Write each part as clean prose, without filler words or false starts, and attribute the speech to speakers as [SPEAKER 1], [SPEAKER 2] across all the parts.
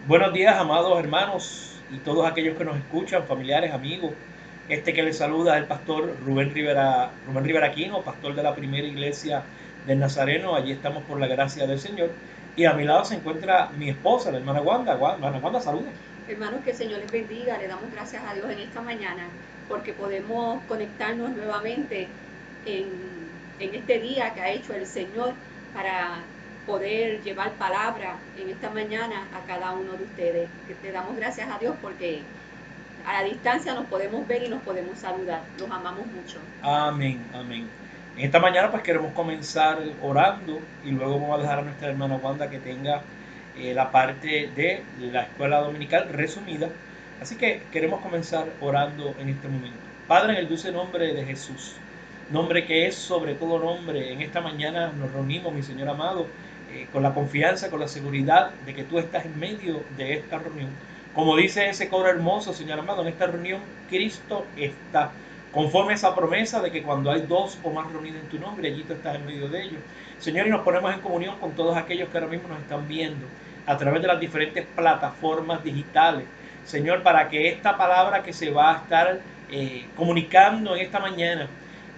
[SPEAKER 1] Buenos días, amados hermanos y todos aquellos que nos escuchan, familiares, amigos. Este que les saluda es el pastor Rubén Rivera Aquino, pastor de la primera iglesia del Nazareno. Allí estamos por la gracia del Señor. Y a mi lado se encuentra mi esposa, la hermana Wanda. Hermana Wanda, saluda.
[SPEAKER 2] Hermanos, que el Señor les bendiga. Le damos gracias a Dios en esta mañana porque podemos conectarnos nuevamente en, en este día que ha hecho el Señor para poder llevar palabra en esta mañana a cada uno de ustedes. Que te damos gracias a Dios porque a la distancia nos podemos ver y nos podemos saludar. Los amamos mucho.
[SPEAKER 1] Amén, amén. En esta mañana pues queremos comenzar orando y luego vamos a dejar a nuestra hermana Wanda que tenga la parte de la escuela dominical resumida. Así que queremos comenzar orando en este momento. Padre, en el dulce nombre de Jesús, nombre que es sobre todo nombre, en esta mañana nos reunimos, mi Señor amado, con la confianza, con la seguridad de que tú estás en medio de esta reunión. Como dice ese coro hermoso, Señor amado, en esta reunión Cristo está. Conforme a esa promesa de que cuando hay dos o más reunidos en tu nombre, allí tú estás en medio de ellos. Señor, y nos ponemos en comunión con todos aquellos que ahora mismo nos están viendo a través de las diferentes plataformas digitales. Señor, para que esta palabra que se va a estar comunicando en esta mañana,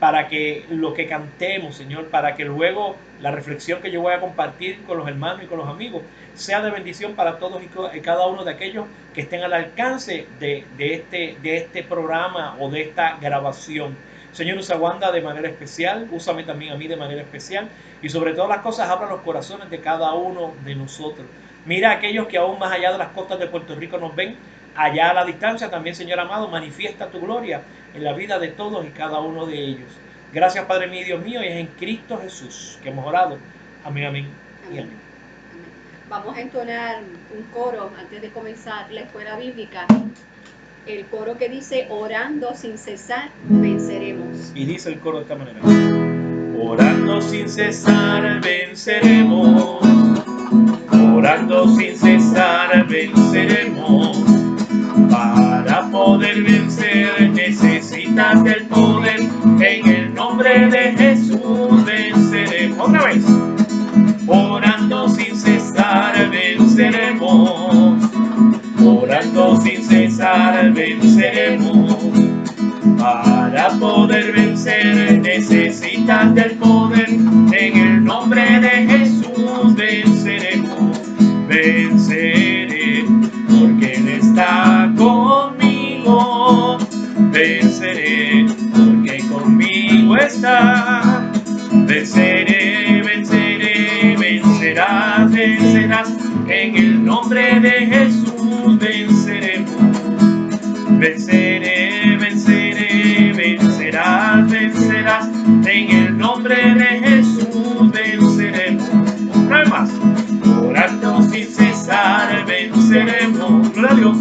[SPEAKER 1] para que lo que cantemos, Señor, para que luego la reflexión que yo voy a compartir con los hermanos y con los amigos sea de bendición para todos y cada uno de aquellos que estén al alcance de este programa o de esta grabación. Señor, usa a Wanda de manera especial, úsame también a mí de manera especial y sobre todas las cosas abra los corazones de cada uno de nosotros. Mira a aquellos que aún más allá de las costas de Puerto Rico nos ven, allá a la distancia también, Señor amado, manifiesta tu gloria en la vida de todos y cada uno de ellos. Gracias, Padre mío, Dios mío, y es en Cristo Jesús que hemos orado. Amén, amén y
[SPEAKER 2] Amén.
[SPEAKER 1] amén.
[SPEAKER 2] Amén. Vamos a entonar un coro antes de comenzar la escuela bíblica. El coro que dice, orando sin cesar, venceremos.
[SPEAKER 1] Y dice el coro de esta manera: orando sin cesar venceremos, orando sin cesar venceremos. Para poder vencer necesitas del poder, en el nombre de Jesús venceremos. Otra vez, orando sin cesar venceremos, orando sin cesar venceremos. Para poder vencer necesitas del poder, en el nombre de Jesús venceremos, venceré, porque Él está conmigo, venceré, porque conmigo está, venceré, venceré, vencerás, vencerás, en el nombre de Jesús venceremos, venceré, venceré, vencerás, vencerás, en el nombre de Jesús venceremos. Una vez más, orando sin cesar venceremos. Gloria a Dios.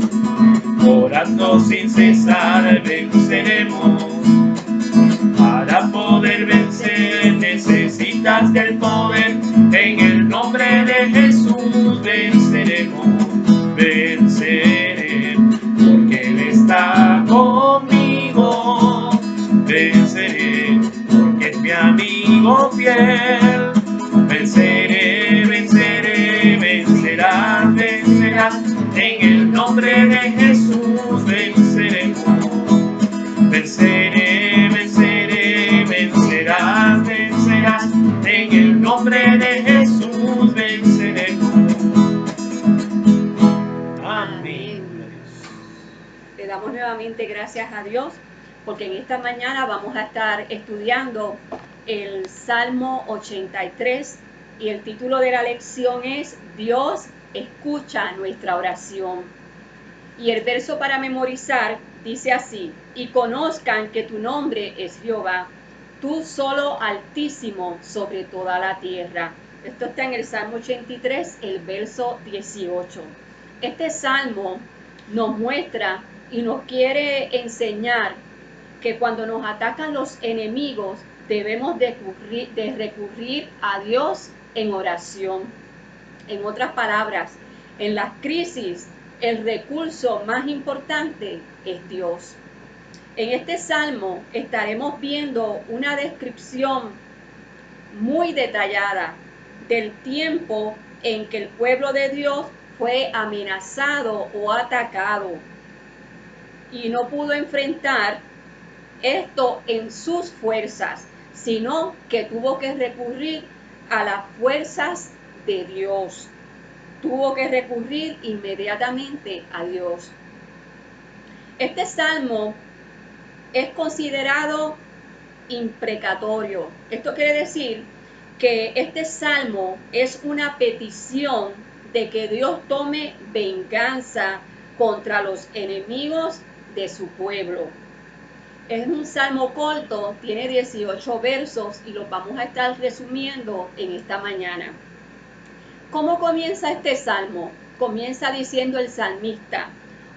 [SPEAKER 1] Orando sin cesar venceremos. Para poder vencer necesitas del poder, en el nombre de Jesús venceremos, venceré, porque Él está conmigo, venceré, porque es mi amigo fiel, venceré, venceré, vencerás, vencerás, en el nombre de Jesús venceremos, venceré, venceré, vencerás, vencerás, en el nombre de Jesús venceremos. Amén.
[SPEAKER 2] Amén. Le damos nuevamente gracias a Dios porque en esta mañana vamos a estar estudiando el Salmo 83 y el título de la lección es Dios escucha nuestra oración. Y el verso para memorizar dice así: y conozcan que tu nombre es Jehová, tú solo altísimo sobre toda la tierra. Esto está en el Salmo 83, el verso 18. Este salmo nos muestra y nos quiere enseñar que cuando nos atacan los enemigos debemos de recurrir a Dios en oración. En otras palabras, en las crisis el recurso más importante es Dios. En este salmo estaremos viendo una descripción muy detallada del tiempo en que el pueblo de Dios fue amenazado o atacado y no pudo enfrentar esto en sus fuerzas, sino que tuvo que recurrir a las fuerzas de Dios. Tuvo que recurrir inmediatamente a Dios. Este salmo es considerado imprecatorio. Esto quiere decir que este salmo es una petición de que Dios tome venganza contra los enemigos de su pueblo. Es un salmo corto, tiene 18 versos y los vamos a estar resumiendo en esta mañana. ¿Cómo comienza este salmo? Comienza diciendo el salmista: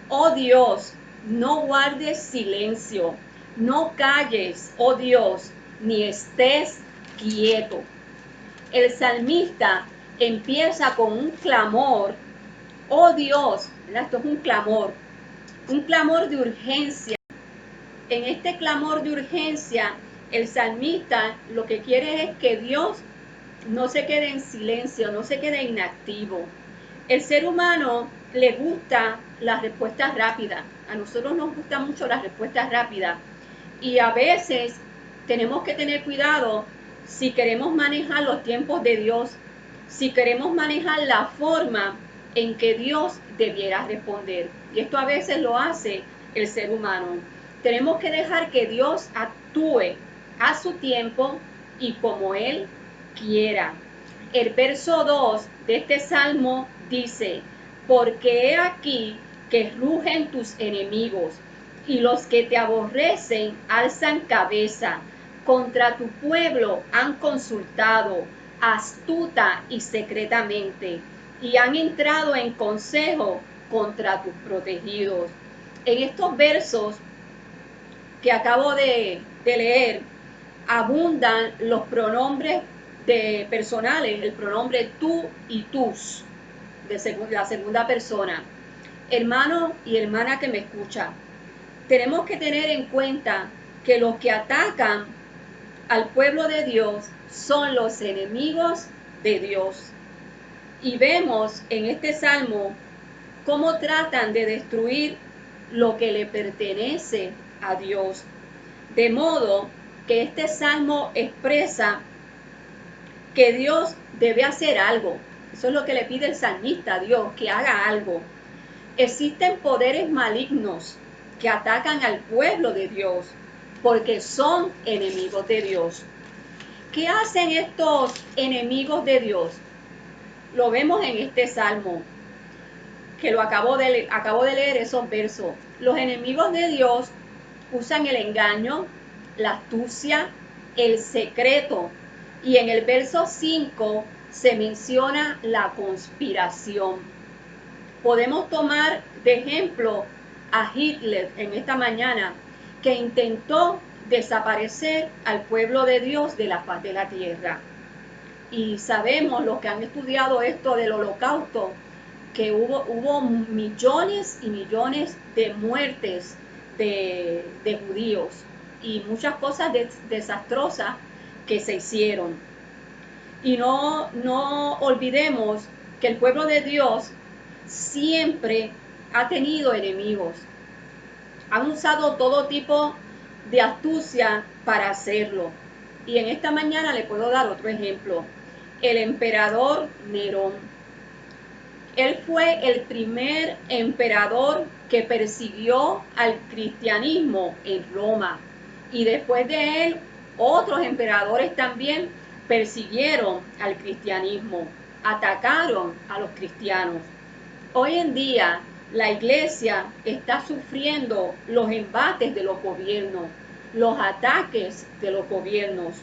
[SPEAKER 2] oh Dios, no guardes silencio, no calles, oh Dios, ni estés quieto. El salmista empieza con un clamor: oh Dios, esto es un clamor de urgencia. En este clamor de urgencia, el salmista lo que quiere es que Dios no se quede en silencio, no se quede inactivo. El ser humano le gusta las respuestas rápidas. A nosotros nos gusta mucho las respuestas rápidas. Y a veces tenemos que tener cuidado si queremos manejar los tiempos de Dios, si queremos manejar la forma en que Dios debiera responder. Y esto a veces lo hace el ser humano. Tenemos que dejar que Dios actúe a su tiempo y como Él quiera. El verso 2 de este salmo dice: porque he aquí que rugen tus enemigos, y los que te aborrecen alzan cabeza. Contra tu pueblo han consultado, astuta y secretamente, y han entrado en consejo contra tus protegidos. En estos versos que acabo de leer, abundan los pronombres personales, el pronombre tú y tus, de la segunda persona. Hermano y hermana que me escucha, tenemos que tener en cuenta que los que atacan al pueblo de Dios son los enemigos de Dios. Y vemos en este salmo cómo tratan de destruir lo que le pertenece a Dios. De modo que este salmo expresa que Dios debe hacer algo. Eso es lo que le pide el salmista a Dios, que haga algo. Existen poderes malignos que atacan al pueblo de Dios porque son enemigos de Dios. ¿Qué hacen estos enemigos de Dios? Lo vemos en este salmo, que lo acabo de leer esos versos. Los enemigos de Dios usan el engaño, la astucia, el secreto. Y en el verso 5 se menciona la conspiración. Podemos tomar de ejemplo a Hitler en esta mañana, que intentó desaparecer al pueblo de Dios de la faz de la tierra. Y sabemos, los que han estudiado esto del holocausto, que hubo millones y millones de muertes de judíos y muchas cosas desastrosas que se hicieron. Y no olvidemos que el pueblo de Dios siempre ha tenido enemigos. Han usado todo tipo de astucia para hacerlo. Y en esta mañana le puedo dar otro ejemplo. El emperador Nerón. Él fue el primer emperador que persiguió al cristianismo en Roma. Y después de él, otros emperadores también persiguieron al cristianismo, atacaron a los cristianos. Hoy en día, la iglesia está sufriendo los embates de los gobiernos, los ataques de los gobiernos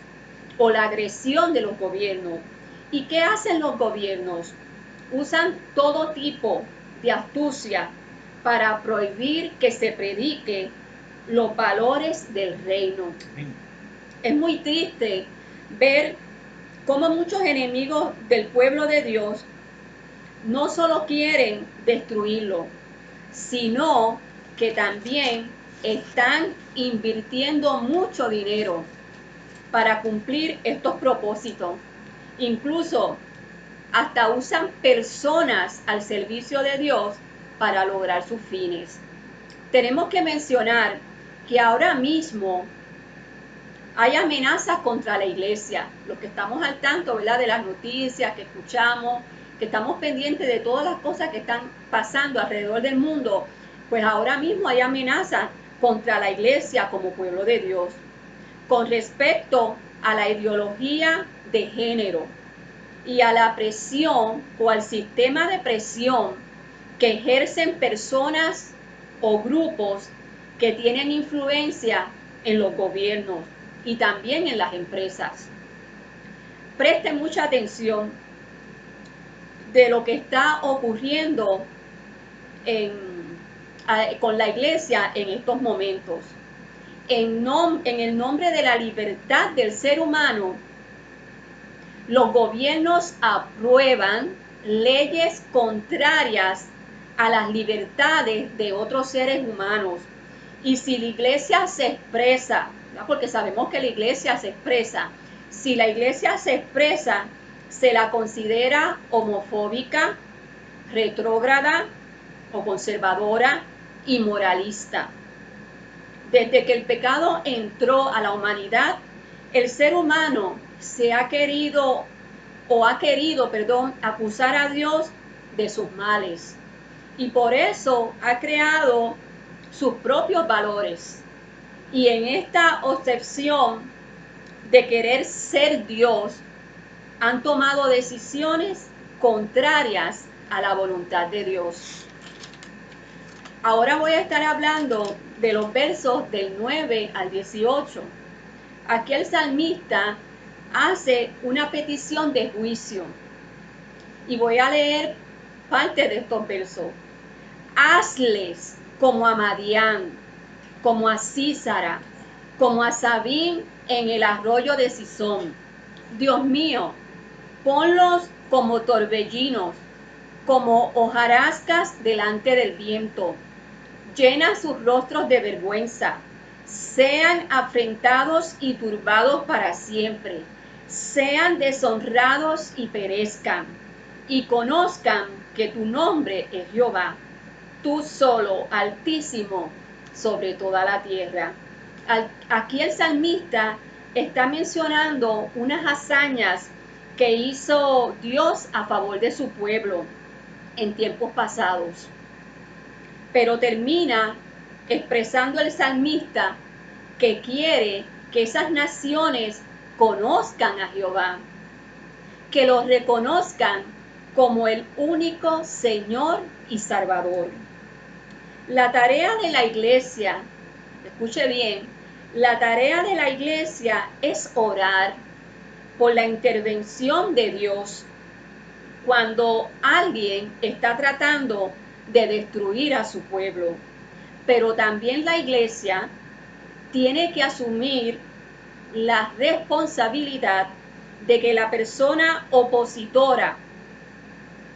[SPEAKER 2] o la agresión de los gobiernos. ¿Y qué hacen los gobiernos? Usan todo tipo de astucia para prohibir que se predique los valores del reino. Es muy triste ver cómo muchos enemigos del pueblo de Dios no solo quieren destruirlo, sino que también están invirtiendo mucho dinero para cumplir estos propósitos. Incluso hasta usan personas al servicio de Dios para lograr sus fines. Tenemos que mencionar que ahora mismo hay amenazas contra la iglesia. Los que estamos al tanto, ¿verdad?, de las noticias que escuchamos, que estamos pendientes de todas las cosas que están pasando alrededor del mundo, pues ahora mismo hay amenazas contra la iglesia como pueblo de Dios, con respecto a la ideología de género y a la presión o al sistema de presión que ejercen personas o grupos que tienen influencia en los gobiernos y también en las empresas. Presten mucha atención de lo que está ocurriendo con la iglesia en estos momentos. En el nombre de la libertad del ser humano, los gobiernos aprueban leyes contrarias a las libertades de otros seres humanos. Y si la iglesia se expresa, ¿no?, porque sabemos que la iglesia se expresa, si la iglesia se expresa, se la considera homofóbica, retrógrada o conservadora y moralista. Desde que el pecado entró a la humanidad, el ser humano ha querido acusar a Dios de sus males. Y por eso ha creado sus propios valores. Y en esta obsesión de querer ser Dios, han tomado decisiones contrarias a la voluntad de Dios. Ahora voy a estar hablando de los versos del 9 al 18. Aquí el salmista hace una petición de juicio. Y voy a leer parte de estos versos. Hazles como a Madián, como a Sísara, como a Sabín en el arroyo de Sisón. Dios mío, ponlos como torbellinos, como hojarascas delante del viento. Llena sus rostros de vergüenza, sean afrentados y turbados para siempre, sean deshonrados y perezcan, y conozcan que tu nombre es Jehová, tú solo, Altísimo, sobre toda la tierra. Aquí el salmista está mencionando unas hazañas que hizo Dios a favor de su pueblo en tiempos pasados. Pero termina expresando el salmista que quiere que esas naciones conozcan a Jehová, que los reconozcan como el único Señor y Salvador. La tarea de la iglesia, escuche bien, la tarea de la iglesia es orar por la intervención de Dios cuando alguien está tratando de destruir a su pueblo. Pero también la iglesia tiene que asumir la responsabilidad de que la persona opositora,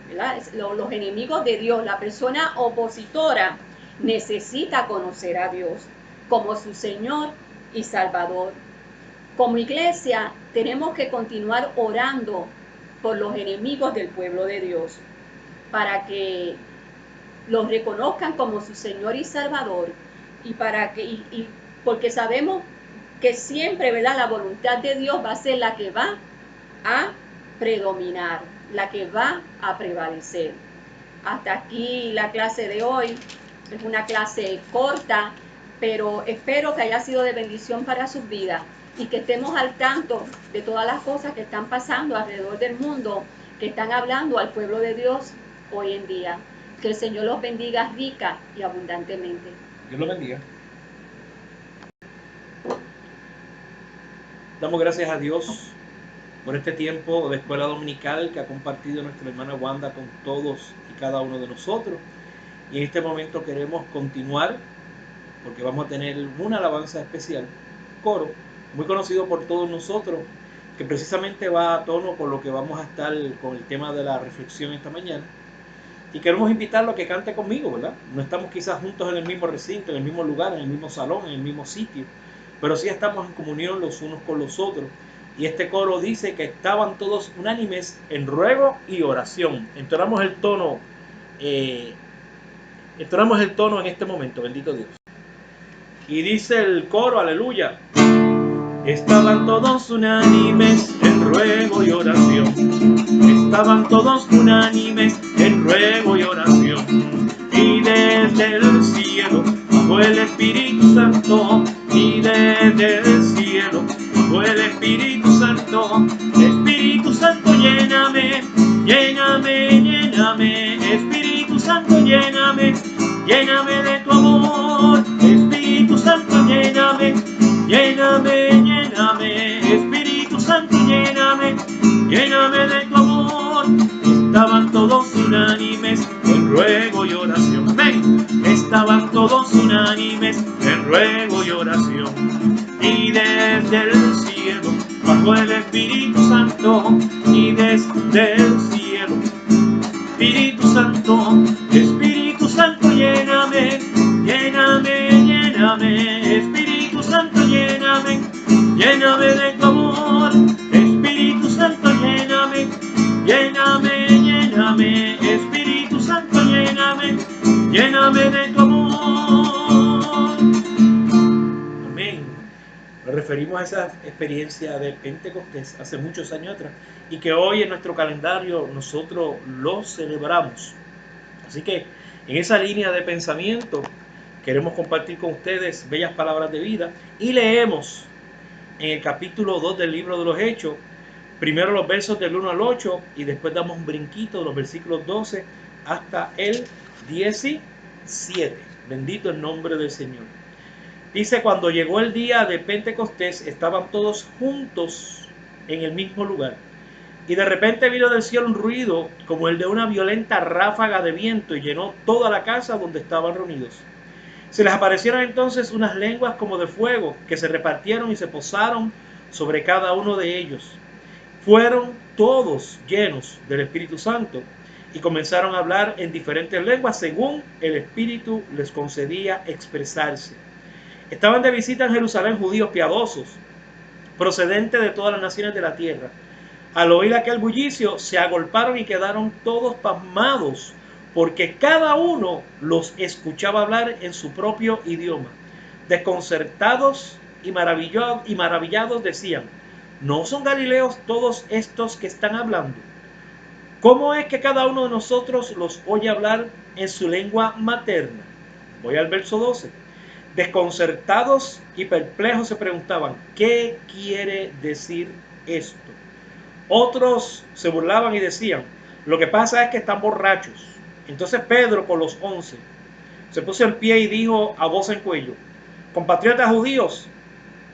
[SPEAKER 2] ¿verdad?, los enemigos de Dios, la persona opositora necesita conocer a Dios como su Señor y Salvador. Como iglesia tenemos que continuar orando por los enemigos del pueblo de Dios para que los reconozcan como su Señor y Salvador, y para que porque sabemos que siempre, ¿verdad?, la voluntad de Dios va a ser la que va a predominar, la que va a prevalecer. Hasta aquí la clase de hoy. Es una clase corta, pero espero que haya sido de bendición para sus vidas y que estemos al tanto de todas las cosas que están pasando alrededor del mundo, que están hablando al pueblo de Dios hoy en día. Que el Señor los bendiga rica y abundantemente.
[SPEAKER 1] Dios los bendiga. Damos gracias a Dios por este tiempo de escuela dominical que ha compartido nuestra hermana Wanda con todos y cada uno de nosotros. Y en este momento queremos continuar porque vamos a tener una alabanza especial, coro, muy conocido por todos nosotros, que precisamente va a tono con lo que vamos a estar con el tema de la reflexión esta mañana. Y queremos invitarlo a que cante conmigo, ¿verdad? No estamos quizás juntos en el mismo recinto, en el mismo lugar, en el mismo salón, en el mismo sitio, pero sí estamos en comunión los unos con los otros. Y este coro dice que estaban todos unánimes en ruego y oración. Entonamos el tono en este momento, bendito Dios. Y dice el coro, aleluya. Estaban todos unánimes en ruego y oración. Estaban todos unánimes en ruego y oración. Y desde el cielo bajó el Espíritu Santo. Y desde el cielo bajó el Espíritu Santo. Espíritu Santo, lléname, lléname, lléname. Espíritu Santo, lléname, lléname de tu amor. Espíritu Santo, lléname, lléname, lléname. Espíritu Santo, lléname, lléname de tu amor. Estaban todos unánimes en ruego y oración. Amén. Estaban todos unánimes en ruego y oración. Y desde el cielo bajó el Espíritu Santo. Y desde el cielo, Espíritu Santo, Espíritu Santo, lléname, lléname, lléname. Espíritu Santo, lléname, lléname de tu amor. Espíritu Santo, lléname, lléname, lléname. Espíritu Santo, lléname, lléname de tu amor. Amén. Nos referimos a esa experiencia de Pentecostés hace muchos años atrás y que hoy en nuestro calendario nosotros lo celebramos. Así que en esa línea de pensamiento queremos compartir con ustedes bellas palabras de vida y leemos en el capítulo 2 del libro de los Hechos, primero los versos del 1 al 8 y después damos un brinquito de los versículos 12 hasta el 17. Bendito el nombre del Señor. Dice, cuando llegó el día de Pentecostés, estaban todos juntos en el mismo lugar. Y de repente vino del cielo un ruido como el de una violenta ráfaga de viento y llenó toda la casa donde estaban reunidos. Se les aparecieron entonces unas lenguas como de fuego que se repartieron y se posaron sobre cada uno de ellos. Fueron todos llenos del Espíritu Santo y comenzaron a hablar en diferentes lenguas según el Espíritu les concedía expresarse. Estaban de visita en Jerusalén judíos piadosos, procedentes de todas las naciones de la tierra. Al oír aquel bullicio, se agolparon y quedaron todos pasmados, porque cada uno los escuchaba hablar en su propio idioma. Desconcertados y maravillados decían, ¿no son galileos todos estos que están hablando? ¿Cómo es que cada uno de nosotros los oye hablar en su lengua materna? Voy al verso 12. Desconcertados y perplejos se preguntaban, ¿qué quiere decir esto? Otros se burlaban y decían, lo que pasa es que están borrachos. Entonces Pedro con los 11 se puso en pie y dijo a voz en cuello, compatriotas judíos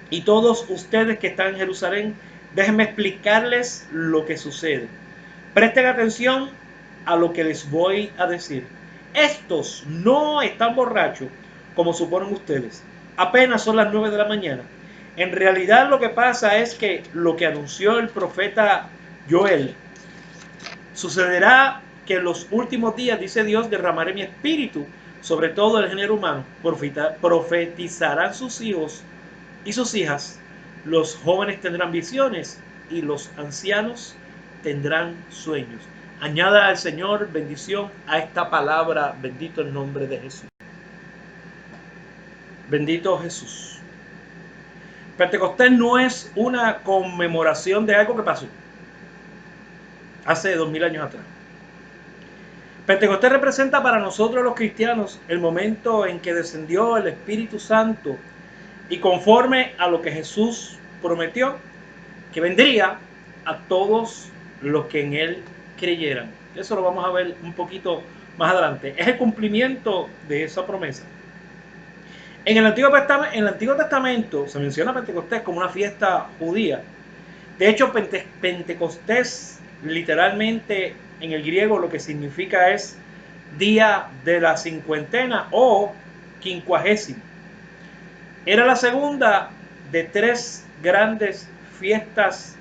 [SPEAKER 1] y todos ustedes que están en Jerusalén, déjenme explicarles lo que sucede. Presten atención a lo que les voy a decir. Estos no están borrachos como suponen ustedes. Apenas son las 9 de la mañana. En realidad lo que pasa es que lo que anunció el profeta Joel sucederá, que en los últimos días, dice Dios, derramaré mi espíritu sobre todo el género humano. Profetizarán sus hijos y sus hijas. Los jóvenes tendrán visiones y los ancianos tendrán sueños. Añada al Señor bendición a esta palabra. Bendito el nombre de Jesús. Bendito Jesús. Pentecostés no es una conmemoración de algo que pasó hace 2000 años atrás. Pentecostés representa para nosotros los cristianos el momento en que descendió el Espíritu Santo y conforme a lo que Jesús prometió, que vendría a todos los que en Él creyeran. Eso lo vamos a ver un poquito más adelante. Es el cumplimiento de esa promesa. En el Antiguo Testamento se menciona Pentecostés como una fiesta judía. De hecho, Pentecostés literalmente en el griego lo que significa es día de la cincuentena o quincuagésimo. Era la segunda de 3 grandes fiestas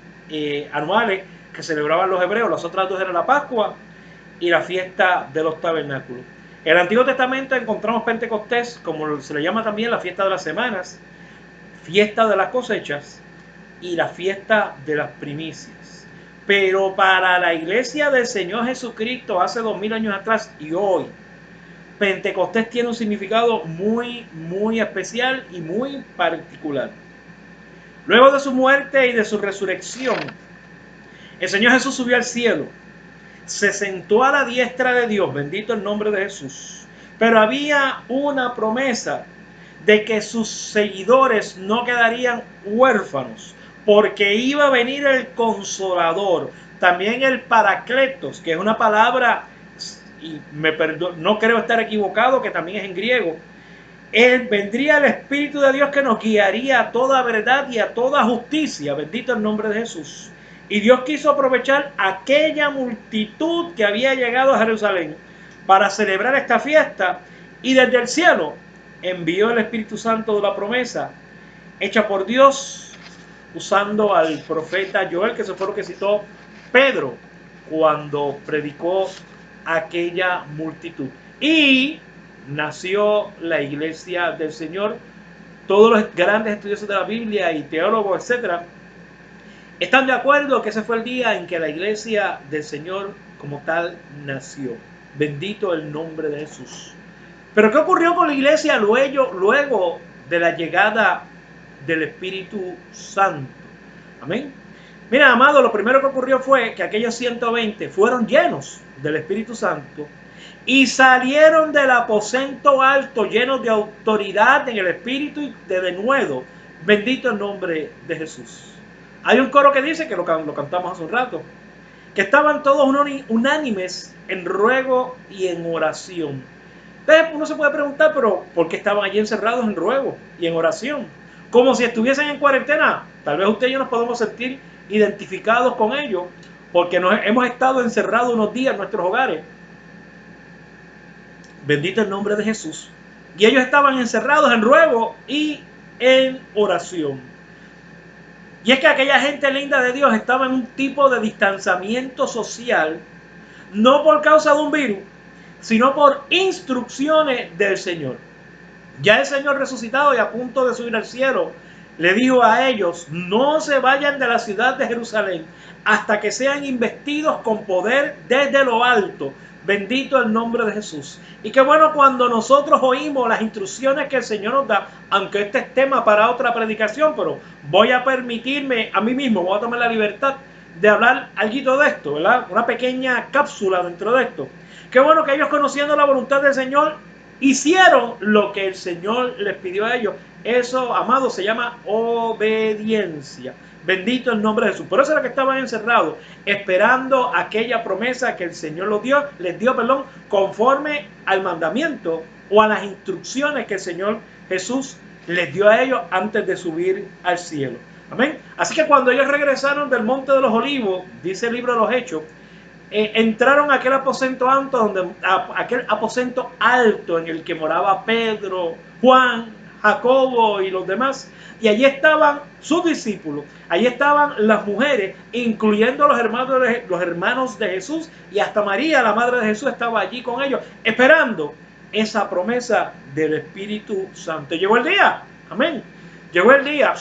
[SPEAKER 1] anuales que celebraban los hebreos. Las otras 2 eran la Pascua y la fiesta de los tabernáculos. En el Antiguo Testamento encontramos Pentecostés, como se le llama también la fiesta de las semanas, fiesta de las cosechas y la fiesta de las primicias. Pero para la iglesia del Señor Jesucristo hace 2000 años atrás y hoy, Pentecostés tiene un significado muy, muy especial y muy particular. Luego de su muerte y de su resurrección, el Señor Jesús subió al cielo, se sentó a la diestra de Dios, bendito el nombre de Jesús. Pero había una promesa de que sus seguidores no quedarían huérfanos, porque iba a venir el Consolador, también el Paracletos, que es una palabra, y no creo estar equivocado, que también es en griego. Vendría el Espíritu de Dios que nos guiaría a toda verdad y a toda justicia. Bendito el nombre de Jesús. Y Dios quiso aprovechar aquella multitud que había llegado a Jerusalén para celebrar esta fiesta. Y desde el cielo envió el Espíritu Santo de la promesa, hecha por Dios, usando al profeta Joel, que eso fue lo que citó Pedro cuando predicó aquella multitud. Y nació la iglesia del Señor. Todos los grandes estudiosos de la Biblia y teólogos, etcétera, están de acuerdo que ese fue el día en que la iglesia del Señor como tal nació. Bendito el nombre de Jesús. Pero ¿qué ocurrió con la iglesia luego de la llegada del Espíritu Santo? Amén. Mira, amado, lo primero que ocurrió fue que aquellos 120 fueron llenos del Espíritu Santo y salieron del aposento alto llenos de autoridad en el Espíritu y de denuedo. Bendito el nombre de Jesús. Hay un coro que dice, que lo cantamos hace un rato, que estaban todos unánimes en ruego y en oración. Entonces uno se puede preguntar, pero ¿por qué estaban allí encerrados en ruego y en oración? Como si estuviesen en cuarentena. Tal vez usted y yo nos podemos sentir identificados con ellos, porque hemos estado encerrados unos días en nuestros hogares. Bendito el nombre de Jesús. Y ellos estaban encerrados en ruego y en oración. Y es que aquella gente linda de Dios estaba en un tipo de distanciamiento social, no por causa de un virus, sino por instrucciones del Señor. Ya el Señor resucitado y a punto de subir al cielo, le dijo a ellos, no se vayan de la ciudad de Jerusalén hasta que sean investidos con poder desde lo alto. Bendito el nombre de Jesús. Y qué bueno cuando nosotros oímos las instrucciones que el Señor nos da, aunque este es tema para otra predicación, pero voy a permitirme a mí mismo, voy a tomar la libertad de hablar algo de esto, ¿verdad? Una pequeña cápsula dentro de esto. Qué bueno que ellos, conociendo la voluntad del Señor, hicieron lo que el Señor les pidió a ellos. Eso, amado, se llama obediencia. Bendito el nombre de Jesús. Por eso era que estaban encerrados, esperando aquella promesa que el Señor les dio, conforme al mandamiento o a las instrucciones que el Señor Jesús les dio a ellos antes de subir al cielo. Amén. Así que cuando ellos regresaron del Monte de los Olivos, dice el libro de los Hechos, entraron a aquel aposento alto en el que moraba Pedro, Juan, Jacobo y los demás. Y allí estaban sus discípulos, allí estaban las mujeres, incluyendo los hermanos de Jesús, y hasta María, la madre de Jesús, estaba allí con ellos, esperando esa promesa del Espíritu Santo. Llegó el día, amén, llegó el día.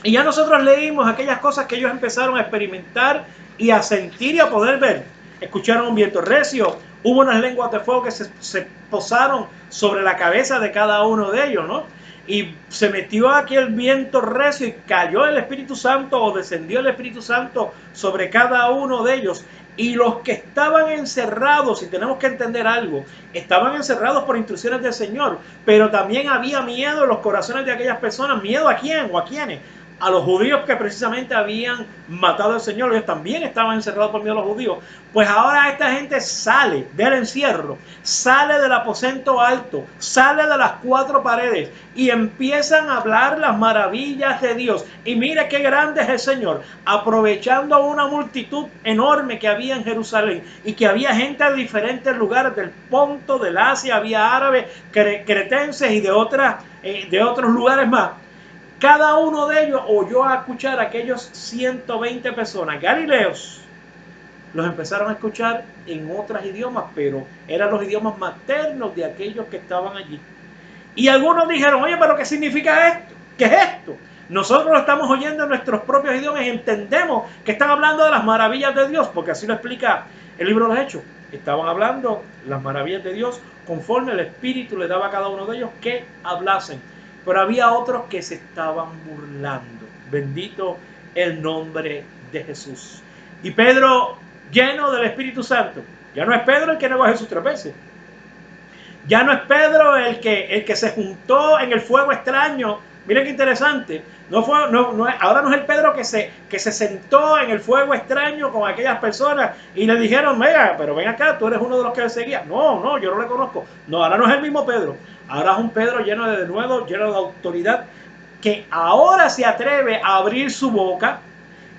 [SPEAKER 1] Y ya nosotros leímos aquellas cosas que ellos empezaron a experimentar y a sentir y a poder ver. Escucharon un viento recio, hubo unas lenguas de fuego que se posaron sobre la cabeza de cada uno de ellos, ¿no? Y se metió aquí el viento recio y cayó el Espíritu Santo, o descendió el Espíritu Santo sobre cada uno de ellos. Y los que estaban encerrados, y tenemos que entender algo, estaban encerrados por instrucciones del Señor, pero también había miedo en los corazones de aquellas personas. ¿Miedo a quién o a quiénes? A los judíos que precisamente habían matado al Señor. Ellos también estaban encerrados por miedo a los judíos. Pues ahora esta gente sale del encierro, sale del aposento alto, sale de las cuatro paredes y empiezan a hablar las maravillas de Dios. Y mire qué grande es el Señor, aprovechando una multitud enorme que había en Jerusalén y que había gente de diferentes lugares del Ponto, del Asia, había árabes, cretenses y de otros lugares más. Cada uno de ellos oyó a escuchar a aquellos 120 personas, galileos. Los empezaron a escuchar en otros idiomas, pero eran los idiomas maternos de aquellos que estaban allí. Y algunos dijeron, oye, pero ¿qué significa esto? ¿Qué es esto? Nosotros lo estamos oyendo en nuestros propios idiomas y entendemos que están hablando de las maravillas de Dios, porque así lo explica el libro de los Hechos. Estaban hablando las maravillas de Dios conforme el Espíritu le daba a cada uno de ellos que hablasen. Pero había otros que se estaban burlando. Bendito el nombre de Jesús. Y Pedro, lleno del Espíritu Santo, ya no es Pedro el que negó a Jesús 3 veces. Ya no es Pedro el que se juntó en el fuego extraño. Miren qué interesante. Ahora no es el Pedro que se sentó en el fuego extraño con aquellas personas y le dijeron, venga, pero ven acá, tú eres uno de los que le seguía. No, yo no le conozco. No, ahora no es el mismo Pedro. Ahora es un Pedro lleno de nuevo, lleno de autoridad, que ahora se atreve a abrir su boca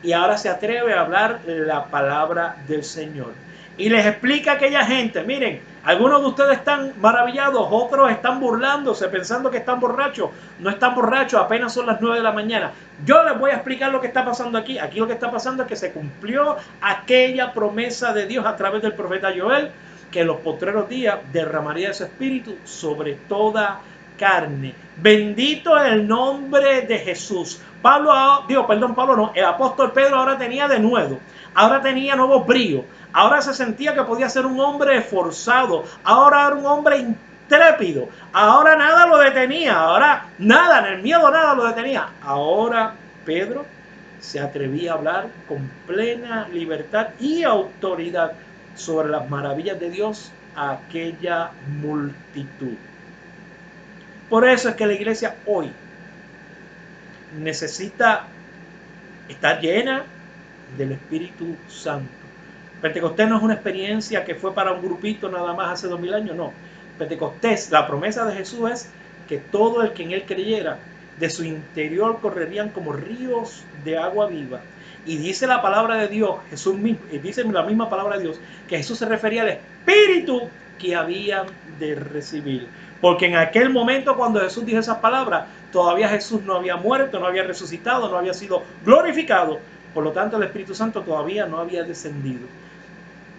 [SPEAKER 1] y ahora se atreve a hablar la palabra del Señor. Y les explica a aquella gente, miren, algunos de ustedes están maravillados, otros están burlándose, pensando que están borrachos. No están borrachos, apenas son las 9 de la mañana. Yo les voy a explicar lo que está pasando aquí. Aquí lo que está pasando es que se cumplió aquella promesa de Dios a través del profeta Joel, que en los postreros días derramaría ese espíritu sobre toda carne. Bendito es el nombre de Jesús. El apóstol Pedro ahora tenía de nuevo, ahora tenía nuevos bríos, ahora se sentía que podía ser un hombre esforzado, ahora era un hombre intrépido, ahora nada lo detenía, ahora nada, en el miedo nada lo detenía. Ahora Pedro se atrevía a hablar con plena libertad y autoridad sobre las maravillas de Dios a aquella multitud. Por eso es que la iglesia hoy necesita estar llena del Espíritu Santo. Pentecostés no es una experiencia que fue para un grupito nada más hace 2000 años, no. Pentecostés, la promesa de Jesús es que todo el que en él creyera, de su interior correrían como ríos de agua viva. Y dice la palabra de Dios, Jesús mismo, dice la misma palabra de Dios, que Jesús se refería al Espíritu que habían de recibir. Porque en aquel momento cuando Jesús dijo esas palabras, todavía Jesús no había muerto, no había resucitado, no había sido glorificado. Por lo tanto, el Espíritu Santo todavía no había descendido.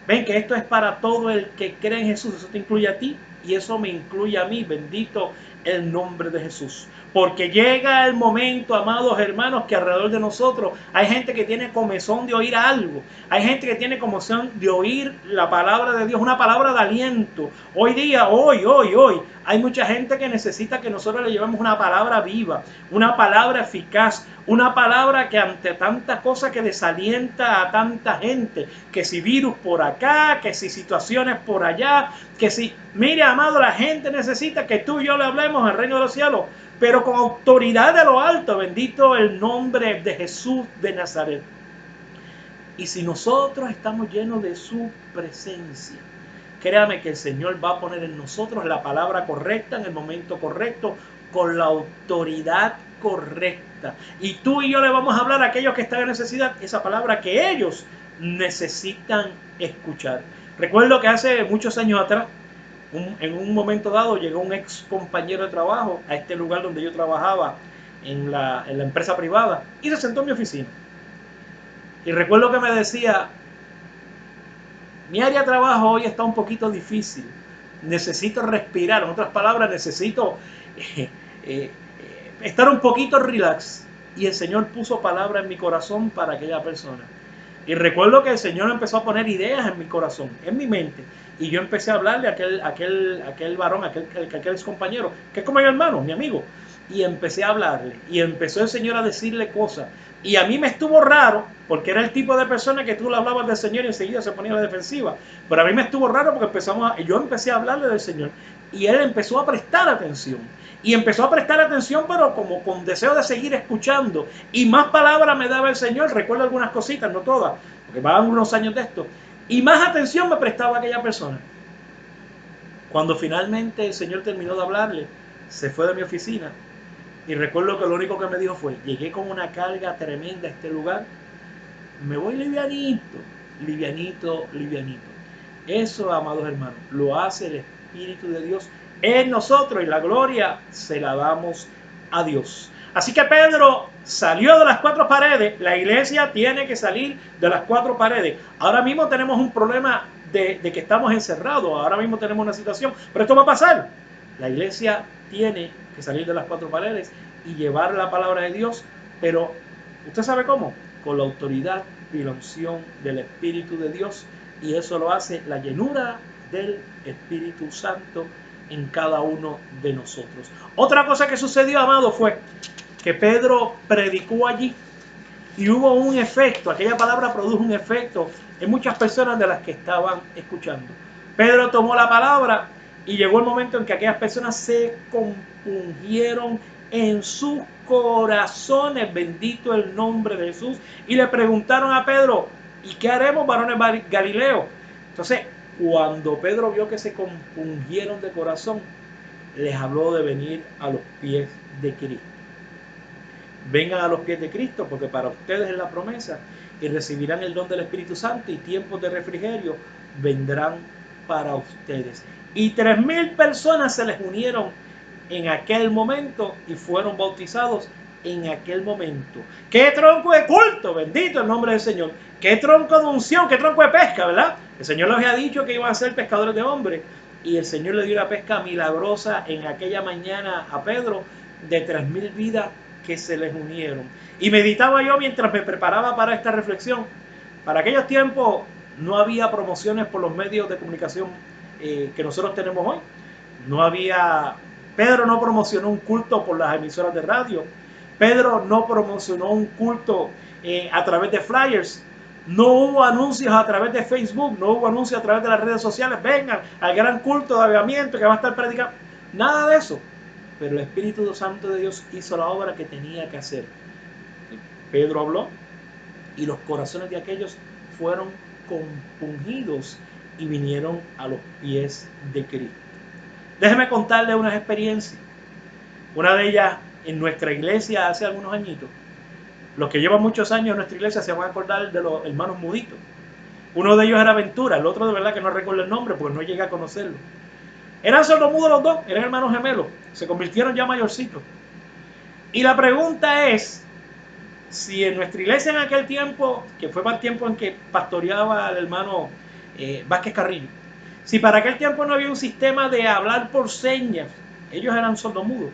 [SPEAKER 1] Ven que esto es para todo el que cree en Jesús. Eso te incluye a ti y eso me incluye a mí. Bendito el nombre de Jesús. Porque llega el momento, amados hermanos, que alrededor de nosotros hay gente que tiene comezón de oír algo. Hay gente que tiene comezón de oír la palabra de Dios, una palabra de aliento. Hoy día, hoy, hay mucha gente que necesita que nosotros le llevemos una palabra viva, una palabra eficaz, una palabra que ante tantas cosas que desalienta a tanta gente, que si virus por acá, que si situaciones por allá, que si, mire amado, la gente necesita que tú y yo le hablemos al reino de los cielos, pero con autoridad de lo alto. Bendito el nombre de Jesús de Nazaret. Y si nosotros estamos llenos de su presencia, créame que el Señor va a poner en nosotros la palabra correcta en el momento correcto, con la autoridad correcta. Y tú y yo le vamos a hablar a aquellos que están en necesidad esa palabra que ellos necesitan escuchar. Recuerdo que hace muchos años atrás, en un momento dado, llegó un ex compañero de trabajo a este lugar donde yo trabajaba en la empresa privada y se sentó en mi oficina. Y recuerdo que me decía, mi área de trabajo hoy está un poquito difícil, necesito respirar, en otras palabras, necesito estar un poquito relax. Y el Señor puso palabra en mi corazón para aquella persona. Y recuerdo que el Señor empezó a poner ideas en mi corazón, en mi mente. Y yo empecé a hablarle a aquel varón, aquel ex compañero, que es como mi hermano, mi amigo. Y empecé a hablarle. Y empezó el Señor a decirle cosas. Y a mí me estuvo raro, porque era el tipo de persona que tú le hablabas del Señor y enseguida se ponía a la defensiva. Pero a mí me estuvo raro porque yo empecé a hablarle del Señor. Y él empezó a prestar atención. Y empezó a prestar atención, pero como con deseo de seguir escuchando. Y más palabras me daba el Señor. Recuerdo algunas cositas, no todas, porque van unos años de esto. Y más atención me prestaba aquella persona. Cuando finalmente el Señor terminó de hablarle, se fue de mi oficina. Y recuerdo que lo único que me dijo fue, llegué con una carga tremenda a este lugar. Me voy livianito, livianito, livianito. Eso, amados hermanos, lo hace el Espíritu de Dios en nosotros y la gloria se la damos a Dios. Así que Pedro salió de las 4 paredes. La iglesia tiene que salir de las 4 paredes. Ahora mismo tenemos un problema de que estamos encerrados. Ahora mismo tenemos una situación, pero esto va a pasar. La iglesia tiene que salir de las 4 paredes y llevar la palabra de Dios Pero, ¿usted sabe cómo? Con la autoridad y la unción del Espíritu de Dios, y eso lo hace la llenura del Espíritu Santo en cada uno de nosotros. Otra cosa que sucedió, amado, fue que Pedro predicó allí y hubo un efecto, aquella palabra produjo un efecto en muchas personas de las que estaban escuchando. Pedro tomó la palabra y llegó el momento en que aquellas personas se compungieron en sus corazones, bendito el nombre de Jesús, y le preguntaron a Pedro, ¿y qué haremos, varones Galileos? Entonces, cuando Pedro vio que se compungieron de corazón, les habló de venir a los pies de Cristo. Vengan a los pies de Cristo, porque para ustedes es la promesa, y recibirán el don del Espíritu Santo, y tiempos de refrigerio vendrán para ustedes. Y 3,000 personas se les unieron en aquel momento y fueron bautizados en aquel momento. ¡Qué tronco de culto! Bendito el nombre del Señor. ¡Qué tronco de unción! ¡Qué tronco de pesca! ¿Verdad? El Señor les había dicho que iban a ser pescadores de hombres, y el Señor le dio una pesca milagrosa en aquella mañana a Pedro de 3,000 vidas que se les unieron. Y meditaba yo mientras me preparaba para esta reflexión. Para aquellos tiempos no había promociones por los medios de comunicación que nosotros tenemos hoy. No había... Pedro no promocionó un culto por las emisoras de radio. Pedro no promocionó un culto a través de flyers. No hubo anuncios a través de Facebook. No hubo anuncios a través de las redes sociales. Vengan al gran culto de avivamiento que va a estar predicando. Nada de eso. Pero el Espíritu Santo de Dios hizo la obra que tenía que hacer. Pedro habló y los corazones de aquellos fueron compungidos y vinieron a los pies de Cristo. Déjeme contarle unas experiencias. Una de ellas en nuestra iglesia hace algunos añitos. Los que llevan muchos años en nuestra iglesia se van a acordar de los hermanos muditos. Uno de ellos era Ventura, el otro de verdad que no recuerdo el nombre porque no llegué a conocerlo. Eran sordomudos los dos, eran hermanos gemelos. Se convirtieron ya mayorcitos. Y la pregunta es, si en nuestra iglesia en aquel tiempo, que fue para el tiempo en que pastoreaba el hermano Vázquez Carrillo, si para aquel tiempo no había un sistema de hablar por señas, ellos eran sordomudos,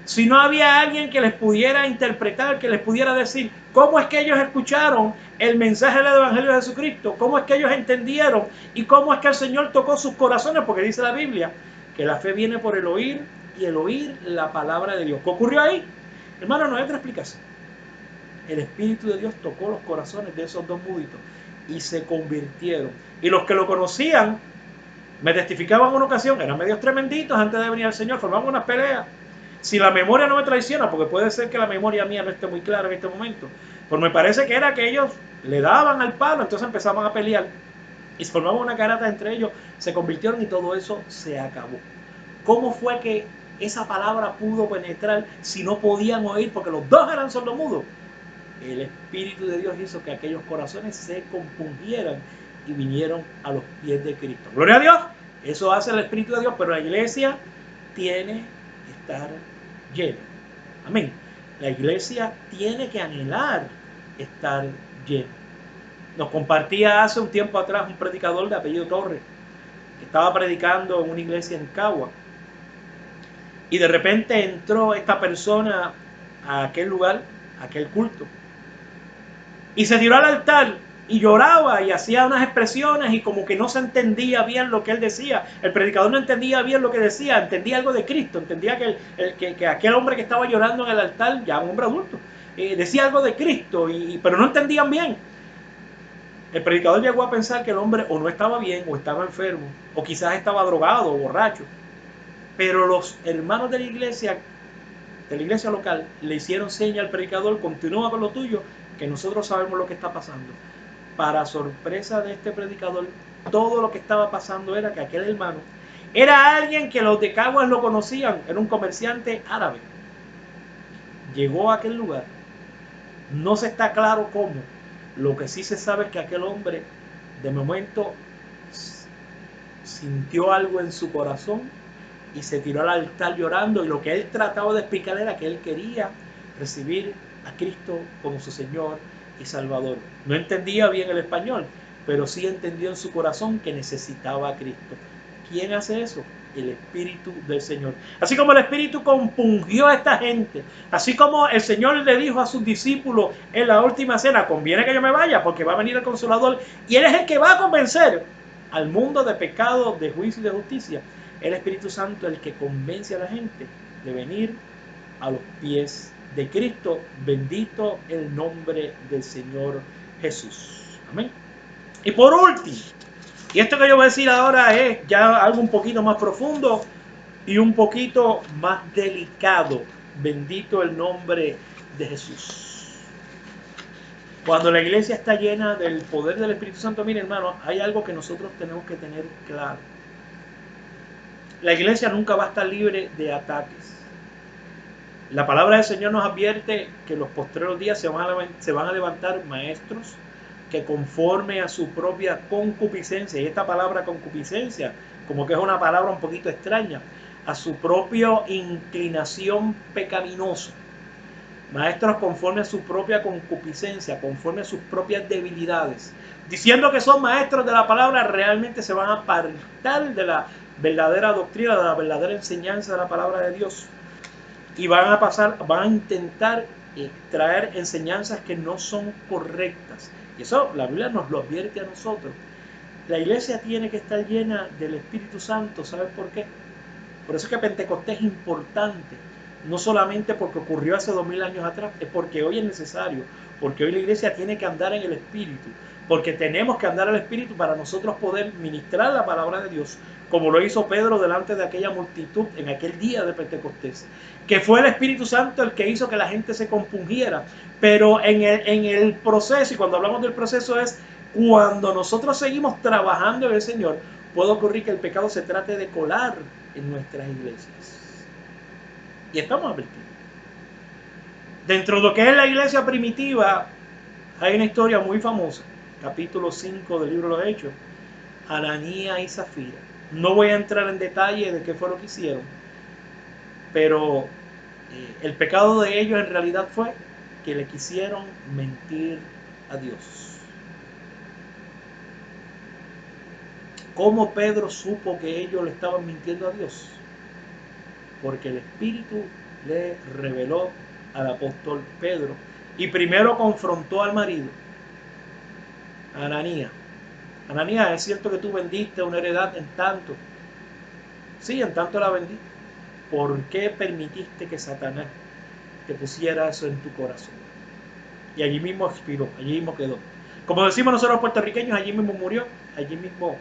[SPEAKER 1] si no había alguien que les pudiera interpretar, que les pudiera decir cómo es que ellos escucharon el mensaje del Evangelio de Jesucristo, cómo es que ellos entendieron y cómo es que el Señor tocó sus corazones, porque dice la Biblia que la fe viene por el oír y el oír la palabra de Dios. ¿Qué ocurrió ahí? Hermano, no hay otra explicación. El Espíritu de Dios tocó los corazones de esos dos muditos y se convirtieron. Y los que lo conocían me testificaban una ocasión, eran medios tremenditos antes de venir al Señor, formaban unas peleas. Si la memoria no me traiciona, porque puede ser que la memoria mía no esté muy clara en este momento, pues me parece que era que ellos le daban al palo, entonces empezaban a pelear y se formaba una carata entre ellos, se convirtieron y todo eso se acabó. ¿Cómo fue que esa palabra pudo penetrar si no podían oír? Porque los dos eran sordomudos. El Espíritu de Dios hizo que aquellos corazones se compungieran y vinieron a los pies de Cristo. Gloria a Dios, eso hace el Espíritu de Dios, pero la iglesia tiene que estar llena. Amén. La iglesia tiene que anhelar estar llena. Nos compartía hace un tiempo atrás un predicador de apellido Torres, que estaba predicando en una iglesia en Cagua, y de repente entró esta persona a aquel lugar, a aquel culto, y se tiró al altar y lloraba y hacía unas expresiones y como que no se entendía bien lo que él decía. El predicador no entendía bien lo que decía, entendía algo de Cristo, entendía que aquel hombre que estaba llorando en el altar, ya un hombre adulto, decía algo de Cristo, pero no entendían bien. El predicador llegó a pensar que el hombre o no estaba bien o estaba enfermo o quizás estaba drogado o borracho. Pero los hermanos de la iglesia local le hicieron seña al predicador: continúa con lo tuyo, que nosotros sabemos lo que está pasando. Para sorpresa de este predicador, todo lo que estaba pasando era que aquel hermano era alguien que los de Caguas lo conocían, era un comerciante árabe. Llegó a aquel lugar, no se está claro cómo, lo que sí se sabe es que aquel hombre de momento sintió algo en su corazón y se tiró al altar llorando, y lo que él trataba de explicar era que él quería recibir a Cristo como su Señor y Salvador. No entendía bien el español, pero sí entendió en su corazón que necesitaba a Cristo. ¿Quién hace eso? el Espíritu del Señor. Así como el Espíritu compungió a esta gente, así como el Señor le dijo a sus discípulos en la última cena, conviene que yo me vaya porque va a venir el Consolador y Él es el que va a convencer al mundo de pecado, de juicio y de justicia. El Espíritu Santo es el que convence a la gente de venir a los pies de Cristo. Bendito el nombre del Señor Jesús. Amén. Y por último, y esto que yo voy a decir ahora es ya algo un poquito más profundo y un poquito más delicado. Bendito el nombre de Jesús. Cuando la iglesia está llena del poder del Espíritu Santo, miren hermano, hay algo que nosotros tenemos que tener claro. La iglesia nunca va a estar libre de ataques. La palabra del Señor nos advierte que en los postreros días se van a levantar maestros que conforme a su propia concupiscencia, y esta palabra concupiscencia como que es una palabra un poquito extraña, a su propia inclinación pecaminosa, maestros conforme a su propia concupiscencia, conforme a sus propias debilidades, diciendo que son maestros de la palabra, realmente se van a apartar de la verdadera doctrina, de la verdadera enseñanza de la palabra de Dios. Y van a intentar traer enseñanzas que no son correctas. Y eso la Biblia nos lo advierte a nosotros. La iglesia tiene que estar llena del Espíritu Santo. ¿Sabes por qué? Por eso es que Pentecostés es importante. No solamente porque ocurrió hace 2000 años atrás, es porque hoy es necesario. Porque hoy la iglesia tiene que andar en el Espíritu. Porque tenemos que andar en el Espíritu para nosotros poder ministrar la palabra de Dios, como lo hizo Pedro delante de aquella multitud en aquel día de Pentecostés, que fue el Espíritu Santo el que hizo que la gente se compungiera. Pero en el proceso, y cuando hablamos del proceso es cuando nosotros seguimos trabajando en el Señor, puede ocurrir que el pecado se trate de colar en nuestras iglesias. Y estamos advertidos. Dentro de lo que es la iglesia primitiva, hay una historia muy famosa, capítulo 5 del libro de los Hechos, Ananías y Zafira. No voy a entrar en detalle de qué fue lo que hicieron, pero el pecado de ellos en realidad fue que le quisieron mentir a Dios. ¿Cómo Pedro supo que ellos le estaban mintiendo a Dios? Porque el Espíritu le reveló al apóstol Pedro y primero confrontó al marido, Ananías. Ananías, es cierto que tú vendiste una heredad en tanto. Sí, en tanto la vendí. ¿Por qué permitiste que Satanás te pusiera eso en tu corazón? Y allí mismo expiró, allí mismo quedó. Como decimos nosotros puertorriqueños, allí mismo murió, allí mismo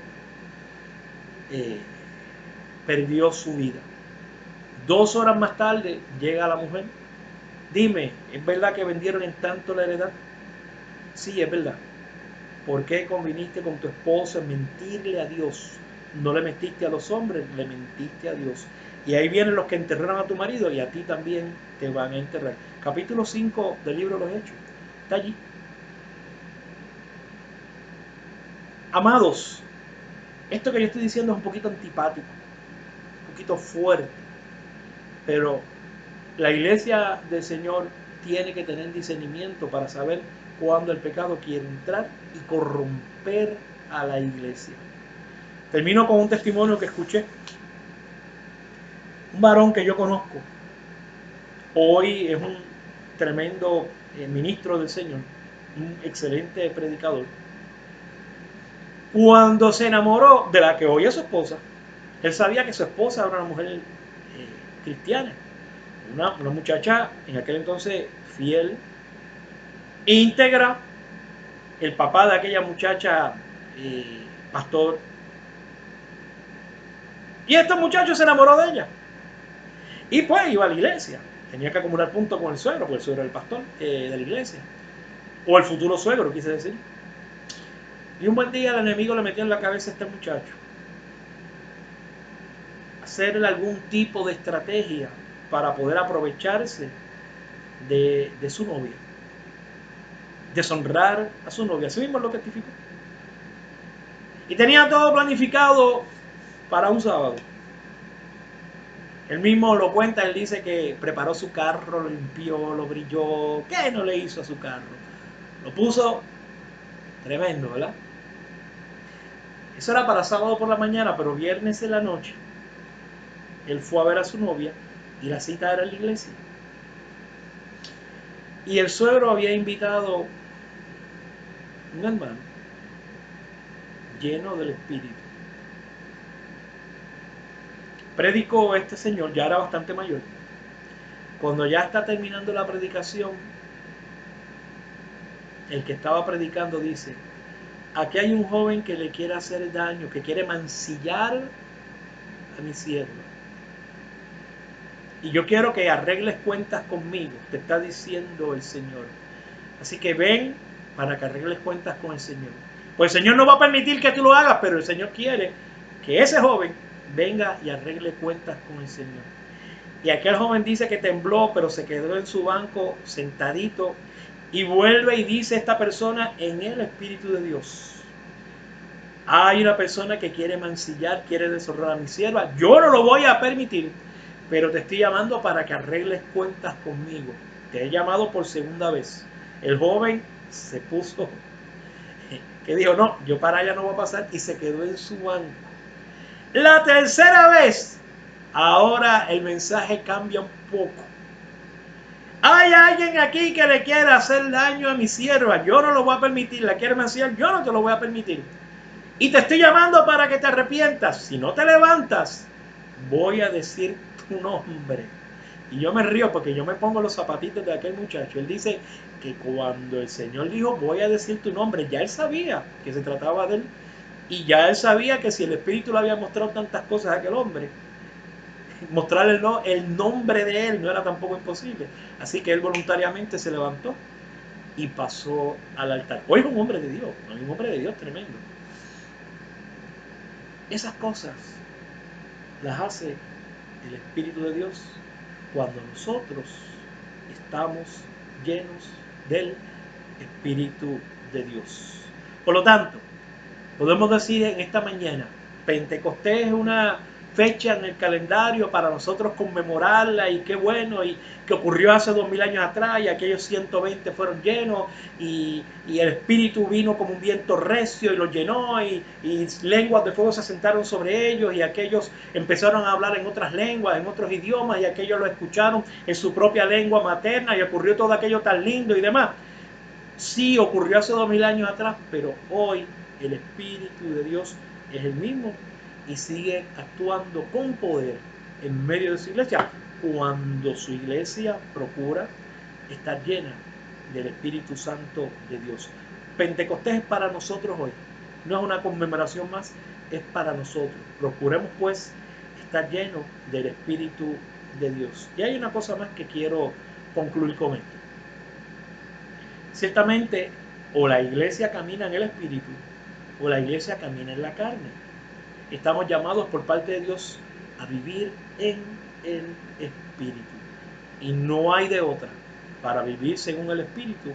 [SPEAKER 1] perdió su vida. 2 horas más tarde llega la mujer. Dime, ¿es verdad que vendieron en tanto la heredad? Sí, es verdad. ¿Por qué conviniste con tu esposo en mentirle a Dios? No le mentiste a los hombres, le mentiste a Dios. Y ahí vienen los que enterraron a tu marido y a ti también te van a enterrar. Capítulo 5 del libro de los Hechos. Está allí. Amados, esto que yo estoy diciendo es un poquito antipático, un poquito fuerte, pero la iglesia del Señor tiene que tener discernimiento para saber cuándo el pecado quiere entrar y corromper a la iglesia. Termino con un testimonio que escuché. Un varón que yo conozco, hoy es un tremendo ministro del Señor, un excelente predicador. Cuando se enamoró de la que hoy es su esposa, él sabía que su esposa era una mujer cristiana, una muchacha en aquel entonces fiel, íntegra, el papá de aquella muchacha pastor. Y este muchacho se enamoró de ella. Y pues iba a la iglesia. Tenía que acumular puntos con el suegro, porque el suegro era el pastor de la iglesia. O el futuro suegro, quise decir. Y un buen día el enemigo le metió en la cabeza a este muchacho hacerle algún tipo de estrategia para poder aprovecharse de su novia, deshonrar a su novia. Así mismo lo testificó. Y tenía todo planificado para un sábado. Él mismo lo cuenta, él dice que preparó su carro, lo limpió, lo brilló. ¿Qué no le hizo a su carro? Lo puso tremendo, ¿verdad? Eso era para sábado por la mañana, pero viernes en la noche Él fue a ver a su novia y la cita era en la iglesia. Y el suegro había invitado un hermano lleno del Espíritu. Predicó este señor, ya era bastante mayor. Cuando ya está terminando la predicación, el que estaba predicando dice: aquí hay un joven que le quiere hacer daño, que quiere mancillar a mi sierva. Y yo quiero que arregles cuentas conmigo, te está diciendo el Señor. Así que ven para que arregles cuentas con el Señor. Pues el Señor no va a permitir que tú lo hagas, pero el Señor quiere que ese joven venga y arregle cuentas con el Señor. Y aquel joven dice que tembló, pero se quedó en su banco sentadito y vuelve y dice esta persona en el Espíritu de Dios: hay una persona que quiere mancillar, quiere deshonrar a mi sierva, yo no lo voy a permitir, pero te estoy llamando para que arregles cuentas conmigo. Te he llamado por segunda vez. El joven se puso, que dijo: no, yo para allá no voy a pasar, y se quedó en su banco. La tercera vez, ahora el mensaje cambia un poco. Hay alguien aquí que le quiere hacer daño a mi sierva, yo no lo voy a permitir. La quiere mancillar, yo no te lo voy a permitir. Y te estoy llamando para que te arrepientas. Si no te levantas, voy a decir tu nombre. Y yo me río porque yo me pongo los zapatitos de aquel muchacho. Él dice que cuando el Señor dijo: voy a decir tu nombre, ya él sabía que se trataba de él. Y ya él sabía que si el Espíritu le había mostrado tantas cosas a aquel hombre, mostrarle el nombre de él no era tampoco imposible. Así que él voluntariamente se levantó y pasó al altar. Hoy es un hombre de Dios, un hombre de Dios tremendo. Esas cosas las hace el Espíritu de Dios cuando nosotros estamos llenos del Espíritu de Dios. Por lo tanto, podemos decir en esta mañana: Pentecostés es una fecha en el calendario para nosotros conmemorarla, y qué bueno, y que ocurrió hace 2000 años atrás, y aquellos 120 fueron llenos, y el Espíritu vino como un viento recio y los llenó, y lenguas de fuego se asentaron sobre ellos, y aquellos empezaron a hablar en otras lenguas, en otros idiomas, y aquellos lo escucharon en su propia lengua materna, y ocurrió todo aquello tan lindo y demás. Sí, ocurrió hace 2000 años atrás, pero hoy el Espíritu de Dios es el mismo y sigue actuando con poder en medio de su iglesia, cuando su iglesia procura estar llena del Espíritu Santo de Dios. Pentecostés es para nosotros hoy, no es una conmemoración más, es para nosotros. Procuremos pues estar llenos del Espíritu de Dios. Y hay una cosa más que quiero concluir con esto. Ciertamente, o la iglesia camina en el Espíritu, o la iglesia camina en la carne. Estamos llamados por parte de Dios a vivir en el Espíritu. Y no hay de otra. Para vivir según el Espíritu,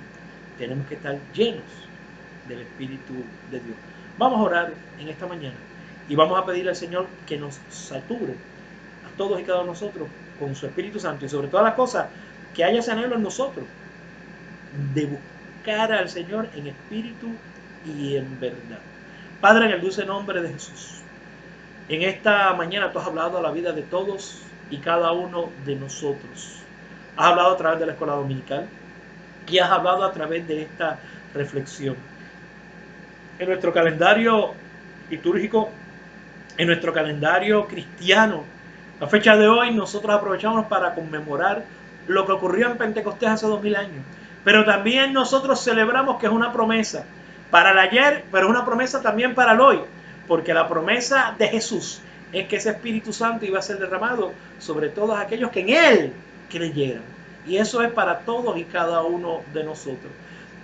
[SPEAKER 1] tenemos que estar llenos del Espíritu de Dios. Vamos a orar en esta mañana y vamos a pedirle al Señor que nos sature a todos y cada uno de nosotros con su Espíritu Santo, y sobre todas las cosas, que haya ese anhelo en nosotros de buscar al Señor en espíritu y en verdad. Padre, en el dulce nombre de Jesús, en esta mañana tú has hablado a la vida de todos y cada uno de nosotros. Has hablado a través de la escuela dominical y has hablado a través de esta reflexión. En nuestro calendario litúrgico, en nuestro calendario cristiano, la fecha de hoy nosotros aprovechamos para conmemorar lo que ocurrió en Pentecostés hace 2000 años. Pero también nosotros celebramos que es una promesa para el ayer, pero es una promesa también para el hoy, porque la promesa de Jesús es que ese Espíritu Santo iba a ser derramado sobre todos aquellos que en Él creyeran. Y eso es para todos y cada uno de nosotros.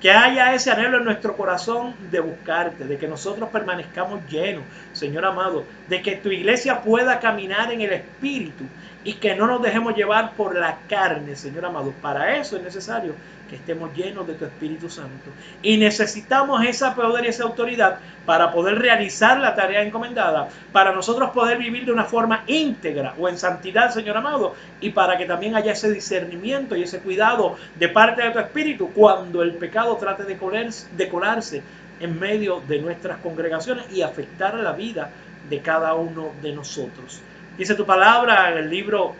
[SPEAKER 1] Que haya ese anhelo en nuestro corazón de buscarte, de que nosotros permanezcamos llenos, Señor amado, de que tu iglesia pueda caminar en el Espíritu y que no nos dejemos llevar por la carne, Señor amado. Para eso es necesario que estemos llenos de tu Espíritu Santo. Y necesitamos esa poder y esa autoridad para poder realizar la tarea encomendada, para nosotros poder vivir de una forma íntegra o en santidad, Señor amado, y para que también haya ese discernimiento y ese cuidado de parte de tu Espíritu cuando el pecado trate de colarse en medio de nuestras congregaciones y afectar la vida de cada uno de nosotros. Dice tu palabra en el libro,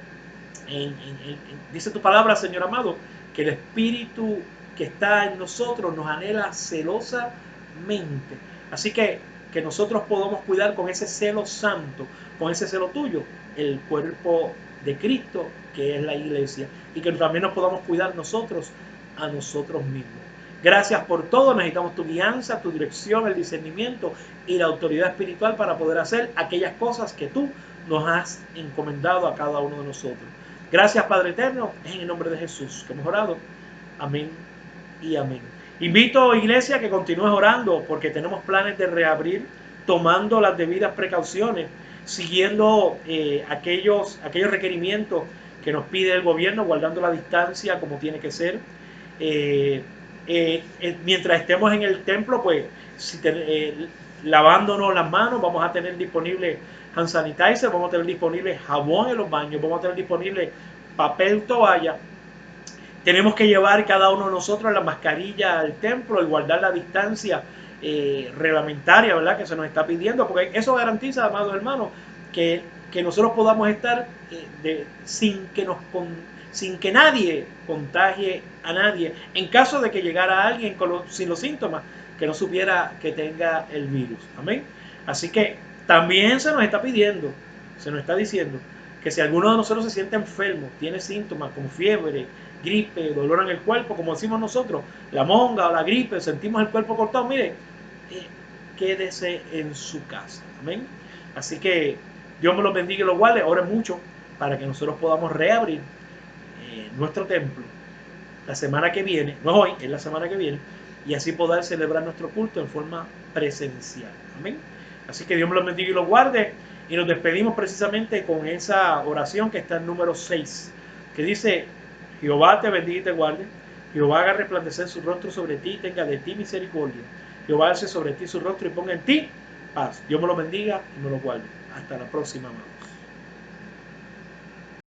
[SPEAKER 1] dice tu palabra, Señor amado, que el Espíritu que está en nosotros nos anhela celosamente. Así que nosotros podamos cuidar con ese celo santo, con ese celo tuyo, el cuerpo de Cristo, que es la iglesia, y que también nos podamos cuidar nosotros a nosotros mismos. Gracias por todo, necesitamos tu guianza, tu dirección, el discernimiento y la autoridad espiritual para poder hacer aquellas cosas que tú nos has encomendado a cada uno de nosotros. Gracias, Padre eterno, en el nombre de Jesús que hemos orado. Amén y amén. Invito, iglesia, a que continúes orando porque tenemos planes de reabrir tomando las debidas precauciones, siguiendo aquellos requerimientos que nos pide el gobierno, guardando la distancia como tiene que ser. Mientras estemos en el templo, pues lavándonos las manos, vamos a tener disponible hand sanitizer, vamos a tener disponible jabón en los baños, vamos a tener disponible papel toalla. Tenemos que llevar cada uno de nosotros la mascarilla al templo y guardar la distancia reglamentaria, ¿verdad?, que se nos está pidiendo, porque eso garantiza, amados hermanos, que nosotros podamos estar sin que nadie contagie a nadie, en caso de que llegara alguien sin los síntomas, que no supiera que tenga el virus. Amén. Así que también se nos está pidiendo, se nos está diciendo que si alguno de nosotros se siente enfermo, tiene síntomas como fiebre, gripe, dolor en el cuerpo, como decimos nosotros, la monga o la gripe, sentimos el cuerpo cortado, mire, quédese en su casa. Amén. Así que Dios me los bendiga y los guarde. Oren mucho para que nosotros podamos reabrir nuestro templo la semana que viene, no hoy, es la semana que viene, y así poder celebrar nuestro culto en forma presencial. Amén. Así que Dios me los bendiga y los guarde. Y nos despedimos precisamente con esa oración que está en número 6, que dice: Jehová te bendiga y te guarde. Jehová haga resplandecer su rostro sobre ti y tenga de ti misericordia. Jehová alce sobre ti su rostro y ponga en ti paz. Dios me lo bendiga y me lo guarde. Hasta la próxima, amado.